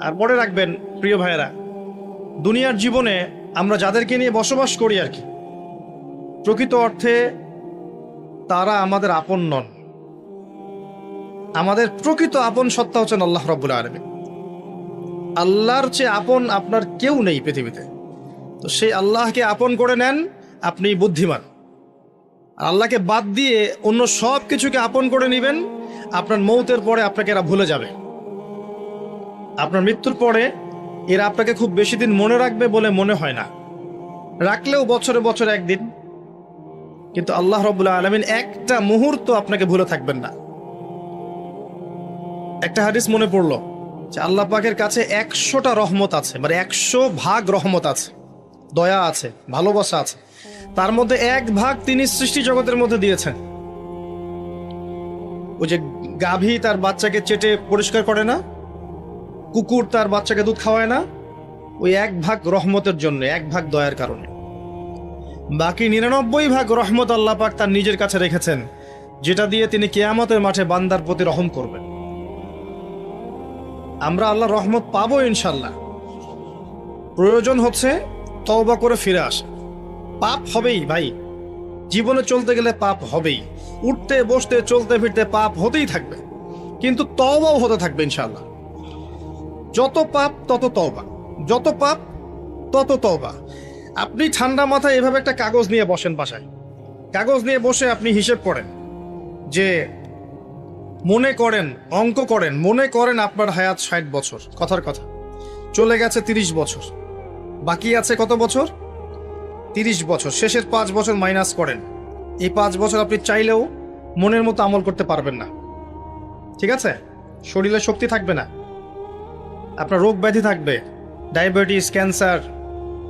আর মনে রাখবেন প্রিয় ভাইয়েরা, দুনিয়ার জীবনে আমরা যাদেরকে নিয়ে বসবাস করি আর কি, প্রকৃত অর্থে তারা আমাদের আপন নন। আমাদের প্রকৃত আপন সত্তা হচ্ছেন আল্লাহ রাব্বুল আলামিন। আল্লাহর চেয়ে আপন আপনার কেউ নেই পৃথিবীতে। তো সেই আল্লাহকে আপন করে নেন, আপনি বুদ্ধিমান। আর আল্লাহকে বাদ দিয়ে অন্য সব কিছুকে আপন করে নেবেন, আপনার মৌতের পরে আপনাকে এরা ভুলে যাবে। আপনার মৃত্যুর পরে এরা আপনাকে খুব বেশি দিন মনে রাখবে বলে মনে হয় না, রাখলেও বছরে বছরে একদিন। কিন্তু আল্লাহ রাব্বুল আলামিন একটা মুহূর্ত আপনাকে ভুলে থাকবেন না। একটা হাদিস মনে পড়লো যে আল্লাহ পাকের কাছে 100টা রহমত আছে, মানে 100 ভাগ রহমত আছে, দয়া আছে, ভালোবাসা আছে। তার মধ্যে 1 ভাগ তিনি সৃষ্টি জগতের মধ্যে দিয়েছেন। ওই যে গাভী তার বাচ্চাকে চেটে পরিষ্কার করে না, কুকুর তার বাচ্চাকে দুধ খাওয়ায় না, ওই 1 ভাগ রহমতের জন্য, 1 ভাগ দয়ার কারণে। বাকি 99 ভাগ রহমত আল্লাহ পাক তার নিজের কাছে রেখেছেন, যেটা দিয়ে তিনি কিয়ামতের মাঠে বান্দার প্রতি রহম করবেন। আমরা আল্লাহর রহমত পাবো ইনশাল্লাহ। প্রয়োজন হচ্ছে তওবা করে ফিরে আসা। পাপ হবেই ভাই, জীবনে চলতে গেলে পাপ হবেই, উঠতে বসতে চলতে ফিরতে পাপ হতেই থাকবে, কিন্তু তওবাও হতে থাকবে ইনশাল্লাহ। যত পাপ তত তওবা, যত পাপ তত তওবা। আপনি ঠান্ডা মাথায় এভাবে একটা কাগজ নিয়ে বসেন বাসায়, কাগজ নিয়ে বসে আপনি হিসেব করেন, যে মনে করেন, অঙ্ক করেন, মনে করেন আপনার হায়াত 60 বছর, কথার কথা চলে গেছে 30 বছর, বাকি আছে কত বছর? 30 বছর। শেষের 5 বছর মাইনাস করেন। এই 5 বছর আপনি চাইলেও মনের মতো আমল করতে পারবেন না, ঠিক আছে? শরীরে শক্তি থাকবে না, আপনার রোগ ব্যাধি থাকবে, ডায়াবেটিস, ক্যান্সার,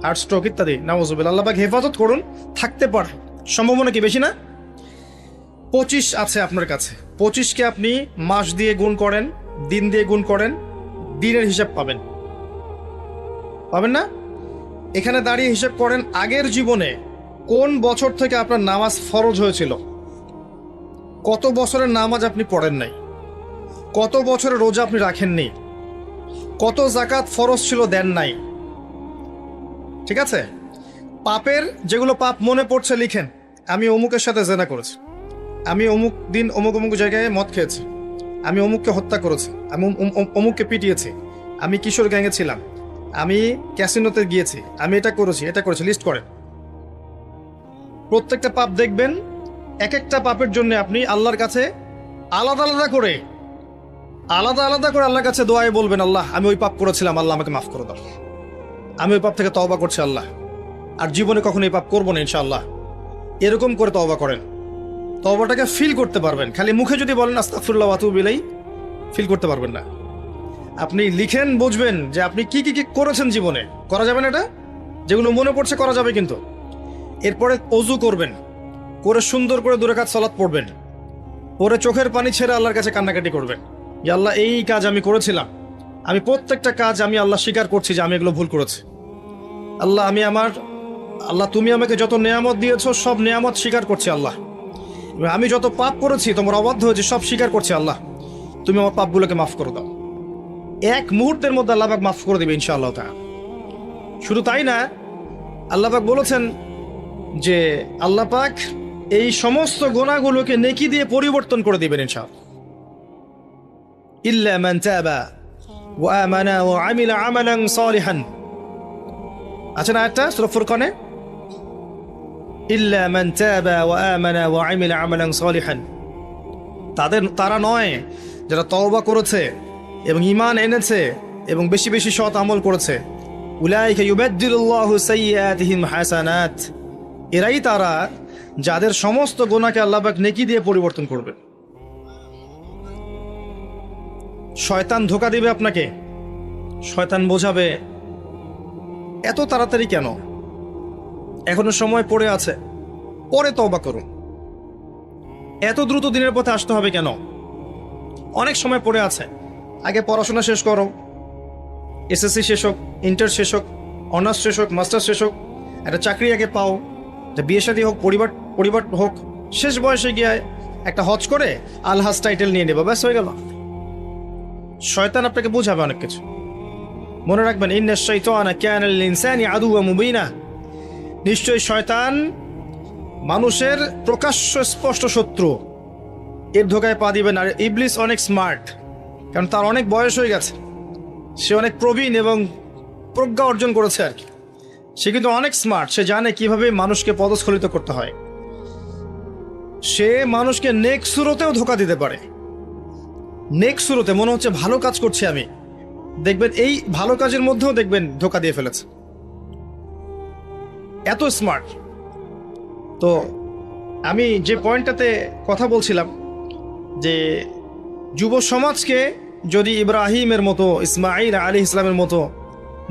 হার্ট স্ট্রোক ইত্যাদি। নাউজুবিল্লাহ, আল্লাহ পাক হেফাজত করুন। থাকতে পারে, সম্ভাবনা কি বেশি না? 25 আছে আপনার কাছে, 25কে আপনি মাস দিয়ে গুণ করেন, দিন দিয়ে গুণ করেন, দিনের হিসাব পাবেন, পাবেন না? এখানে দাঁড়িয়ে হিসাব করেন, আগের জীবনে কোন বছর থেকে আপনার নামাজ ফরজ হয়েছিল, কত বছরের নামাজ আপনি পড়েন নাই, কত বছরের রোজা আপনি রাখেননি, কত জাকাত ফরজ ছিল দেন নাই, ঠিক আছে? পাপের যেগুলো পাপ মনে পড়ছে লিখেন, আমি অমুকের সাথে জেনা করেছি, আমি অমুক দিন অমুক অমুক জায়গায় মদ খেয়েছি, আমি অমুককে হত্যা করেছি, আমি অমুককে পিটিয়েছি, আমি কিশোর গ্যাংয়ে ছিলাম, আমি ক্যাসিনোতে গিয়েছি, আমি এটা করেছি, এটা করেছি, লিস্ট করেন। প্রত্যেকটা পাপ দেখবেন, এক একটা পাপের জন্য আপনি আল্লাহর কাছে আলাদা আলাদা করে আল্লাহর কাছে দোয়ায় বলবেন, আল্লাহ আমি ওই পাপ করেছিলাম, আল্লাহ আমাকে মাফ করে দাও, আমি ওই পাপ থেকে তওবা করছি আল্লাহ, আর জীবনে কখনো এই পাপ করবো না ইনশাআল্লাহ। এরকম করে তওবা করেন, তওবাটাকে ফিল করতে পারবেন। খালি মুখে যদি বলেন আস্তাগফিরুল্লাহ ওয়া আতুবু ইলাইহি, ফিল করতে পারবেন না। আপনি লিখেন, বুঝবেন যে আপনি কি কি কি করেছেন জীবনে। করা যাবে না এটা, যেগুলো মনে পড়ছে করা যাবে কিন্তু। এরপরে অজু করবেন, করে সুন্দর করে 2 রাকাত সালাত পড়বেন, পরে চোখের পানি ছেড়ে আল্লাহর কাছে কান্নাকাটি করবেন, যে আল্লাহ এই কাজ আমি করেছিলাম, আমি প্রত্যেকটা কাজ আমি আল্লাহ স্বীকার করছি যে আমি এগুলো ভুল করেছি। আল্লাহ তুমি আমাকে যত নেয়ামত দিয়েছো সব নেয়ামত স্বীকার করছি আল্লাহ। আমি যত পাপ করেছি, তোমার অবাধ্য হয়েছে, সব স্বীকার করছি আল্লাহ, তুমি আমার পাপগুলোকে মাফ করে দাও। 1 মুহূর্তের মধ্যে আল্লাহ পাক মাফ করে দেবে ইনশাআল্লাহ তাআলা। শুধু তাই না, আল্লাহ পাক বলেছেন যে আল্লাহ পাক এই সমস্ত গুনাহগুলোকে নেকি দিয়ে পরিবর্তন করে দিবেন ইনশাআল্লাহ। ইল্লা মান তাবা ওয়া আমানা ওয়া আমিলা আমালান সালিহান, আছে না একটা সূরা ফুরকানে, ইল্লা মান তাবা ওয়া আমানা ওয়া আমিলা আমালান সালিহান। তারা নয় যারা তওবা করেছে এবং ঈমান এনেছে এবং বেশি বেশি সৎ আমল করেছে। উলাইকা ইউবাদদিলুল্লাহু সাইয়্যাতিহিম হাসানাত, এরাই তারা যাদের সমস্ত গুনাহকে আল্লাহ পাক নেকি দিয়ে পরিবর্তন করবে। শয়তান ধোঁকা দিবে আপনাকে, শয়তান বোঝাবে এত তাড়াতাড়ি কেন, এখনো সময় পড়ে আছে, পরে তওবা করুন, এত দ্রুত দিনের পথে আসতে হবে কেন, অনেক সময় পড়ে আছে, আগে পড়াশোনা শেষ করো, এসএসসি শেষ হোক, ইন্টার শেষ হোক, অনার্স শেষ হোক, মাস্টার শেষ হোক, একটা চাকরি আগে পাও, বিয়ে শাদী হোক, পরিবার হোক, শেষ বয়সে গিয়ে একটা হজ করে আলহাজ টাইটেল নিয়ে নেবো, ব্যাস হয়ে গেল। শয়তান আপনাকে বোঝাবে অনেক কিছু, মনে রাখবেন, ইন্নাশ শাইতানা কানা লিল ইনসানি আদুওয়াম মুবিনা, নিশ্চয়ই শয়তান মানুষের প্রকাশ্য স্পষ্ট শত্রু, এর ধোকায় পা দিবেন। আর ইবলিস অনেক স্মার্ট, কারণ তার অনেক বয়স হয়ে গেছে, সে অনেক প্রবীণ এবং প্রজ্ঞা অর্জন করেছে আর কি। সে কিন্তু অনেক স্মার্ট, সে জানে কিভাবে মানুষকে পদস্খলিত করতে হয়। সে মানুষকে নেক সুরতেও ধোকা দিতে পারে। নেক সুরতে মনে হচ্ছে ভালো কাজ করছি আমি, দেখবেন এই ভালো কাজের মধ্যেও দেখবেন ধোকা দিয়ে ফেলেছে, এত স্মার্ট। তো আমি যে পয়েন্টটাতে কথা বলছিলাম, যে যুব সমাজকে যদি ইব্রাহিমের মতো, ইসমাঈল আলী ইসলামের মতো,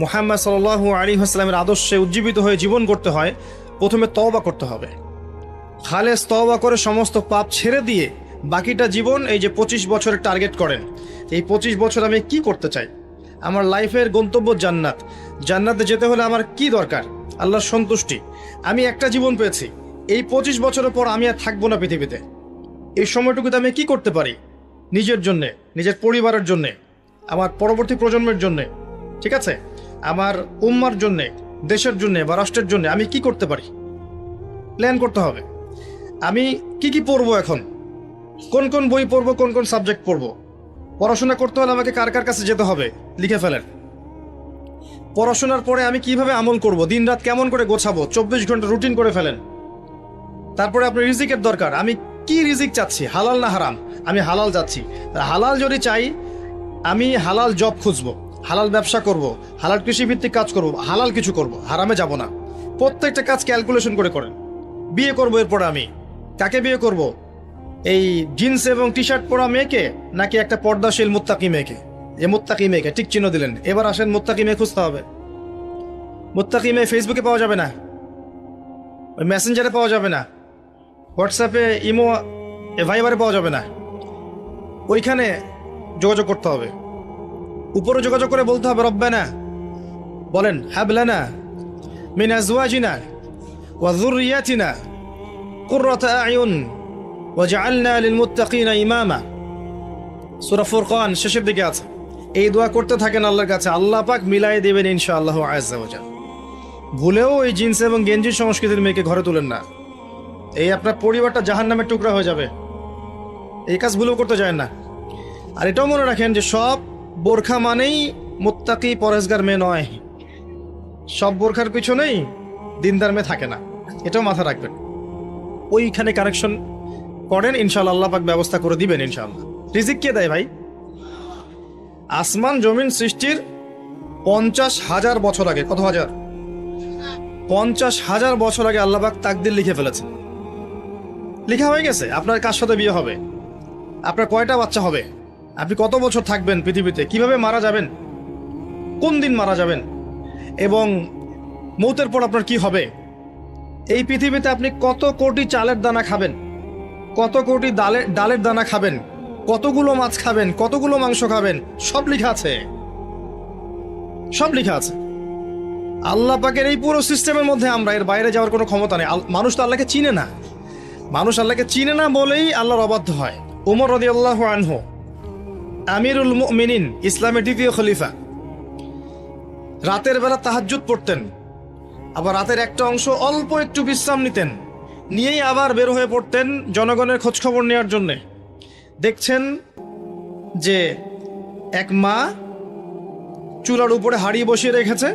মুহাম্মদ সাল্লাল্লাহু আলাইহি ওয়াসাল্লামের আদর্শে উজ্জীবিত হয়ে জীবন করতে হয়, প্রথমে তওবা করতে হবে। খালেস তওবা করে সমস্ত পাপ ছেড়ে দিয়ে বাকিটা জীবন, এই যে 25 বছরের টার্গেট করেন, এই 25 বছর আমি কি করতে চাই, আমার লাইফের গন্তব্য জান্নাত, জান্নাতে যেতে হলে আমার কি দরকার, আল্লাহর সন্তুষ্টি। আমি একটা জীবন পেয়েছি, এই 25 বছরের পর আমি আর থাকবো না পৃথিবীতে। এই সময়টুকুতে আমি কি করতে পারি নিজের জন্যে, নিজের পরিবারের জন্যে, আমার পরবর্তী প্রজন্মের জন্যে, ঠিক আছে, আমার উম্মার জন্যে, দেশের জন্যে বা রাষ্ট্রের জন্যে আমি কি করতে পারি, প্ল্যান করতে হবে। আমি কি কি পড়বো, এখন কোন কোন বই পড়বো, কোন কোন সাবজেক্ট পড়বো। পড়াশোনা করতে হলে আমাকে কার কার কাছে যেতে হবে লিখে ফেলেন। পড়াশোনার পরে আমি কিভাবে আমল করব, দিন রাত কেমন করে গোছাবো, 24 ঘন্টা রুটিন করে ফেলেন। তারপরে আপনার রিজিকের দরকার, আমি কি রিজিক চাচ্ছি, হালাল না হারাম। আমি হালাল যাচ্ছি, হালাল যদি চাই আমি হালাল জব খুঁজবো, হালাল ব্যবসা করব, হালাল কৃষিভিত্তিক কাজ করব, হালাল কিছু করব, হারামে যাব না। প্রত্যেকটা কাজ ক্যালকুলেশন করে করেন। বিয়ে করবো, এরপরে আমি কাকে বিয়ে করব, এই জিন্স এবং টি শার্ট পরা মেয়েকে, নাকি একটা পর্দাশীল মুত্তাকি মেয়েকে। যে মুত্তাকি মেয়েকে ঠিক চিহ্ন দিলেন, এবার আসেন মুত্তাকি মেয়ে খুঁজতে হবে। মুত্তাকি মেয়ে ফেসবুকে পাওয়া যাবে না, ওই মেসেঞ্জারে পাওয়া যাবে না, হোয়াটসঅ্যাপে, ইমো, ভাইবারে পাওয়া যাবে না, ওইখানে যোগাযোগ করতে হবে। উপরে যোগাযোগ করে বলতে হবে, রব্বানা, বলেন, হাবলানা মিন আজওয়াজিনা ওয়া যুররিয়াতিনা কুররাতা আয়ুন ওয়াজআলনা লিল মুত্তাকিনা ইমামা। সূরা ফুরকান শেষের দিকে আছে। এই দোয়া করতে থাকেন আল্লাহর কাছে, আল্লাহ পাক মিলাই দেবেন ইনশাআল্লাহু আযজা ওয়া জাল। ভুলেও ওই জিন্স এবং গেঞ্জি সংস্কৃতির মেয়েকে ঘরে তুলেন না, এই আপনার পরিবারটা জাহান্নামের টুকরা হয়ে যাবে। এই কাজ ভুলেও করতে যায় না। আর এটাও মনে রাখেন যে সব বোরখা মানেই মুত্তাকি পরেজগার মেয়ে নয়, সব বোরখার পিছনেই দিনদার মেয়ে থাকে না, এটাও মাথা রাখবেন। ওইখানে কানেকশন করেন, ইনশাআল্লাহ আল্লাহ পাক ব্যবস্থা করে দিবেন ইনশাআল্লাহ। রিজিক কে দেয় ভাই? আসমান জমিন সৃষ্টির 50,000 বছর আগে, কত হাজার, 50,000 বছর আগে আল্লাহ পাক তাকদির লিখে ফেলেছেন। লেখা হয়ে গেছে আপনার কার সাথে বিয়ে হবে, আপনার কয়টা বাচ্চা হবে, আপনি কত বছর থাকবেন পৃথিবীতে, কিভাবে মারা যাবেন, কোন দিন মারা যাবেন, এবং মৌতের পর আপনার কি হবে। এই পৃথিবীতে আপনি কত কোটি চালের দানা খাবেন, কত কোটি ডালের দানা খাবেন, কতগুলো মাছ খাবেন, কতগুলো মাংস খাবেন, সব লেখা আছে, সব লেখা আছে। আল্লাহ পাকের এই পুরো সিস্টেমের মধ্যে আমরা, এর বাইরে যাওয়ার কোনো ক্ষমতা নেই। মানুষ তো আল্লাহকে চিনে না, মানুষ আল্লাহকে চিনে না বলেই আল্লাহর অবাধ্য হয়। ওমর রাদিয়াল্লাহু আনহু আমিরুল মুমিনিন, ইসলামের দ্বিতীয় খলিফা, রাতের বেলা তাহাজ্জুদ পড়তেন, আবার রাতের একটা অংশ অল্প একটু বিশ্রাম নিতেন, নিয়েই আবার বের হয়ে পড়তেন জনগণের খোঁজখবর নেওয়ার জন্যে। দেখছেন যে এক মা চুলার উপরে হাঁড়ি বসিয়ে রেখেছে,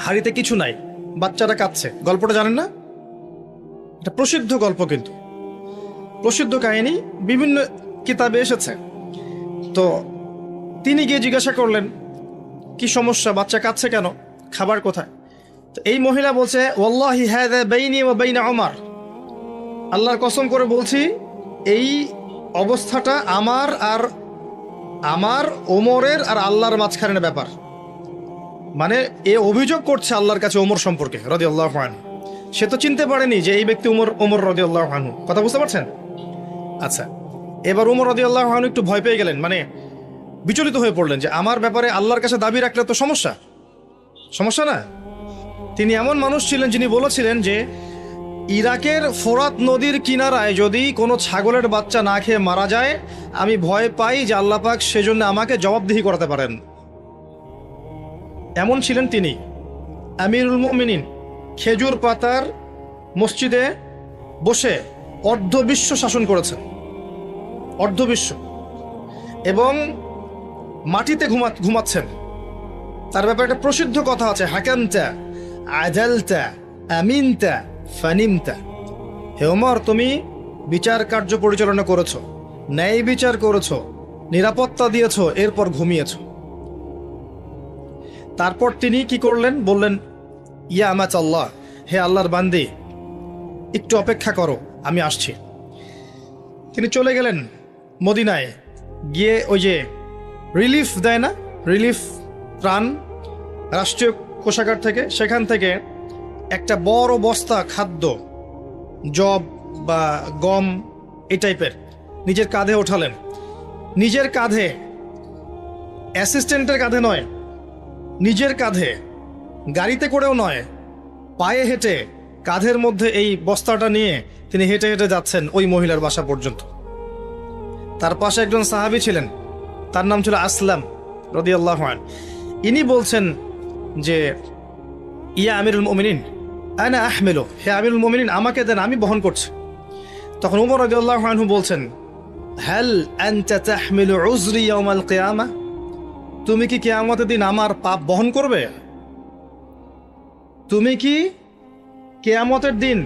হাঁড়িতে কিছু নাই, বাচ্চাটা কাঁদছে। গল্পটা জানেন না? এটা প্রসিদ্ধ গল্প, কিন্তু প্রসিদ্ধ কাহিনী, বিভিন্ন কিতাবে এসেছে। তো তিনি গিয়ে জিজ্ঞাসা করলেন, কি সমস্যা, বাচ্চা কাঁদছে কেন, খাবার কোথায়? তো এই মহিলা বলছে, ওয়াল্লাহি হাযা বাইনি ওয়া বাইনা ওমর, আল্লাহর কসম করে বলছি এই অবস্থাটা আমার ওমরের আর আল্লাহর মাঝখানের ব্যাপার। মানে এ অভিযোগ করছে আল্লাহর কাছে ওমর সম্পর্কে রাদিয়াল্লাহু আনহু। সে তো চিনতে পারেনি যে এই ব্যক্তি ওমর রাদিয়াল্লাহু আনহু। কথা বুঝতে পারছেন? আচ্ছা, এবার ওমর রাদিয়াল্লাহু আনহু একটু ভয় পেয়ে গেলেন, মানে বিচলিত হয়ে পড়লেন যে আমার ব্যাপারে আল্লাহর কাছে দাবি রাখলে তো সমস্যা না। তিনি এমন মানুষ ছিলেন যিনি বলেছিলেন যে ইরাকের ফোরাত নদীর কিনারায় যদি কোনো ছাগলের বাচ্চা না খেয়ে মারা যায়, আমি ভয় পাই যে আল্লাহ পাক সেজন্য আমাকে জবাবদিহি করাতে পারেন। এমন ছিলেন তিনি আমিরুল মুমিনিন। খেজুর পাতার মসজিদে বসে অর্ধবিশ্ব শাসন করেছেন, অর্ধবিশ্ব, এবং মাটিতে ঘুমাচ্ছেন। তার ব্যাপারে একটা প্রসিদ্ধ কথা আছে, হাকামতা আদালতা আমিনতা ফানিমতা। হে ওমর, তুমি বিচার কার্য পরিচালনা করেছো, ন্যায় বিচার করেছো, নিরাপত্তা দিয়েছো, এরপর ঘুমিয়েছো। তারপর তিনি কি করলেন? বললেন, ইয়া আমাত আল্লাহ, হে আল্লাহর বান্দি, একটু অপেক্ষা করো, আমি আসছি। তিনি চলে গেলেন মদিনায়, গিয়ে ওই যে রিলিফ দেয় না, রিলিফ ত্রাণ রাষ্ট্রীয় কোষাগার থেকে, সেখান থেকে একটা বড় বস্তা খাদ্য, জব বা গম এই টাইপের নিজের কাঁধে ওঠালেন। নিজের কাঁধে, অ্যাসিস্ট্যান্টের কাঁধে নয়, নিজের কাঁধে, গাড়িতে করেও নয়, পায়ে হেঁটে কাঁধের মধ্যে এই বস্তাটা নিয়ে তিনি হেঁটে হেঁটে যাচ্ছেন ওই মহিলার বাসা পর্যন্ত। তার পাশে একজন সাহাবী ছিলেন, তার নাম ছিল আসলাম রাদিয়াল্লাহু আনহু। ইনি বলছেন যে, ইয়া আমিরুল মুমিনিন আনা আহমিলু, হে আমিরুল মুমিনিন, আমাকে দেন, আমি বহন করছি। তখন ওমর রাদিয়াল্লাহু আনহু বলছেন, হাল আনতা তাহমিলু উযরি ইয়াউমাল কিয়ামা, তুমি কি কিয়ামতের দিন আমার পাপ বহন করবে? তুমি কি কিয়ামতের দিন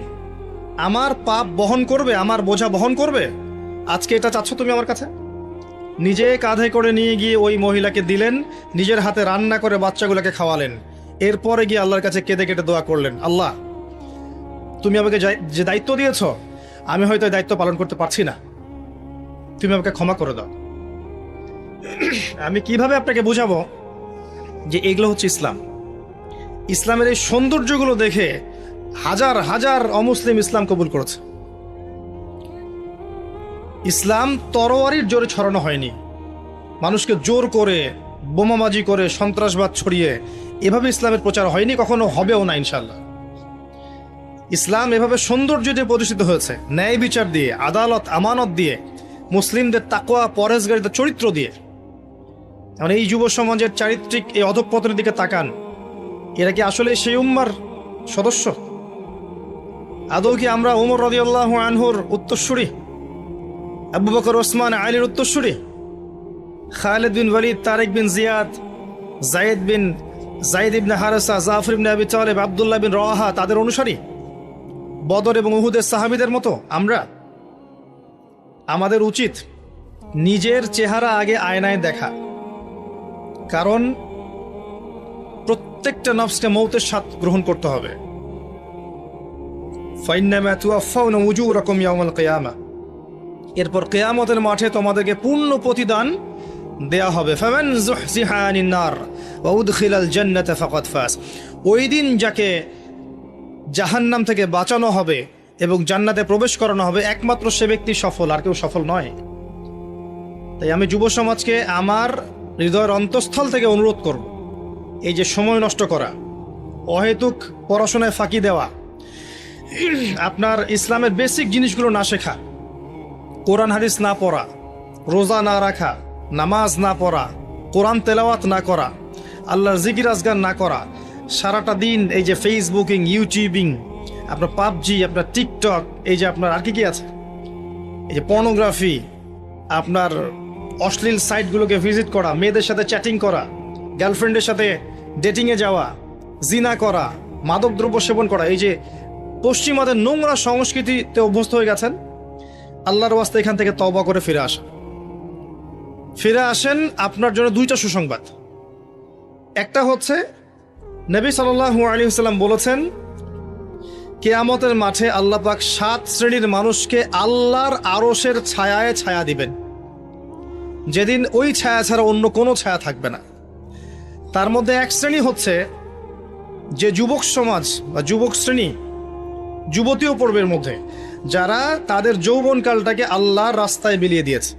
আমার পাপ বহন করবে, আমার বোঝা বহন করবে? আজকে এটা চাচ্ছ তুমি আমার কাছে? নিজে কাঁধে করে নিয়ে গিয়ে ওই মহিলাকে দিলেন, নিজের হাতে রান্না করে বাচ্চাগুলোকে খাওয়ালেন। এরপরে গিয়ে আল্লাহর কাছে কেঁদে কেটে দোয়া করলেন, আল্লাহ, তুমি আমাকে যে দায়িত্ব দিয়েছ, আমি হয়তো এই দায়িত্ব পালন করতে পারছি না, তুমি আমাকে ক্ষমা করে দাও। আমি কিভাবে আপনাকে বুঝাবো যে এগুলো হচ্ছে ইসলাম? ইসলামের এই সৌন্দর্যগুলো দেখে হাজার হাজার অমুসলিম ইসলাম কবুল করেছে। ইসলাম তরোয়ারির জোরে ছড়ানো হয়নি, মানুষকে জোর করে, বোমাবাজি করে, সন্ত্রাসবাদ ছড়িয়ে এভাবে ইসলামের প্রচার হয়নি, কখনো হবেও না ইনশাল্লাহ। ইসলাম এভাবে সৌন্দর্য দিয়ে প্রতিষ্ঠিত হয়েছে, ন্যায় বিচার দিয়ে, আদালত আমানত দিয়ে, মুসলিমদের তাকওয়া পরহেজগারিতার চরিত্র দিয়ে। এখন এই যুব সমাজের চারিত্রিক এই অধঃপতনের দিকে তাকান, এরা কি আসলে সেই উম্মার সদস্য? আদৌ কি আমরা ওমর রাদিয়াল্লাহু আনহুর উত্তরসূরি, আবু বকর, ওসমান, আলীর উত্তরসূরি, খালিদ বিন ওয়ালিদ, তারেক বিন জিয়াদ, জায়েদ ইবনে হারেসা, জাফর ইবনে আবি তালেব, আব্দুল্লাহ বিন রওয়াহা, তাদের অনুসারী, বদর এবং উহুদের সাহাবীদের মতো আমরা? আমাদের উচিত নিজের চেহারা আগে আয়নায় দেখা, কারণ প্রত্যেকটা নফসকে মৌতের স্বাদ গ্রহণ করতে হবে। ফাইন্নামা তুওয়াফাউনা উজুরাকুম ইয়াউমাল কিয়ামা, এরপর কিয়ামতের মাঠে তোমাদেরকে পূর্ণ প্রতিদান দেয়া হবে। ফামান যুহজিহা আনিন নার ওয়া উদখিলাল জান্নাতা ফাকাদ ফাজ, ওই দিন যাকে জাহান্নাম থেকে বাঁচানো হবে এবং জান্নাতে প্রবেশ করানো হবে, একমাত্র সে ব্যক্তি সফল, আর কেউ সফল নয়। তাই আমি যুব সমাজকে আমার হৃদয়ের অন্তঃস্থল থেকে অনুরোধ করব, এই যে সময় নষ্ট করা, অহেতুক পড়াশোনায় ফাঁকি দেওয়া, আপনার ইসলামের বেসিক জিনিসগুলো না শেখা, কোরআন হাদিস না পড়া, রোজা না রাখা, নামাজ না পড়া, কোরআন তেলাওয়াত না করা, আল্লাহর জিকির আজগার না করা, সারাটা দিন এই যে ফেসবুকিং, ইউটিউবিং, আপনার পাবজি, আপনার টিকটক, এই যে আপনার আর কি আছে, এই যে পর্নোগ্রাফি, আপনার অশ্লীল সাইটগুলোকে ভিজিট করা, মেয়েদের সাথে চ্যাটিং করা, গার্লফ্রেন্ডের সাথে ডেটিংয়ে যাওয়া, জিনা করা, মাদকদ্রব্য সেবন করা, এই যে পশ্চিমাদের নোংরা সংস্কৃতিতে অভ্যস্ত হয়ে গেছেন, আল্লাহর ওয়াস্তে এখান থেকে তওবা করে ফিরে আসেন। আপনার জন্য দুইটা সুসংবাদ। একটা হচ্ছে, নবী সাল্লাল্লাহু আলাইহি ওয়াসাল্লাম বলেছেন, কিয়ামতের মাঠে আল্লাহ পাক 7 শ্রেণীর মানুষকে আল্লাহর আরশের ছায়ায় ছায়া দিবেন, যেদিন ওই ছায়া ছাড়া অন্য কোনো ছায়া থাকবে না। তার মধ্যে এক শ্রেণী হচ্ছে যে যুবক সমাজ বা যুবক শ্রেণী, যুবতীও পর্বের মধ্যে, যারা তাদের যৌবনকালটাকে আল্লাহর রাস্তায় বিলিয়ে দিয়েছে।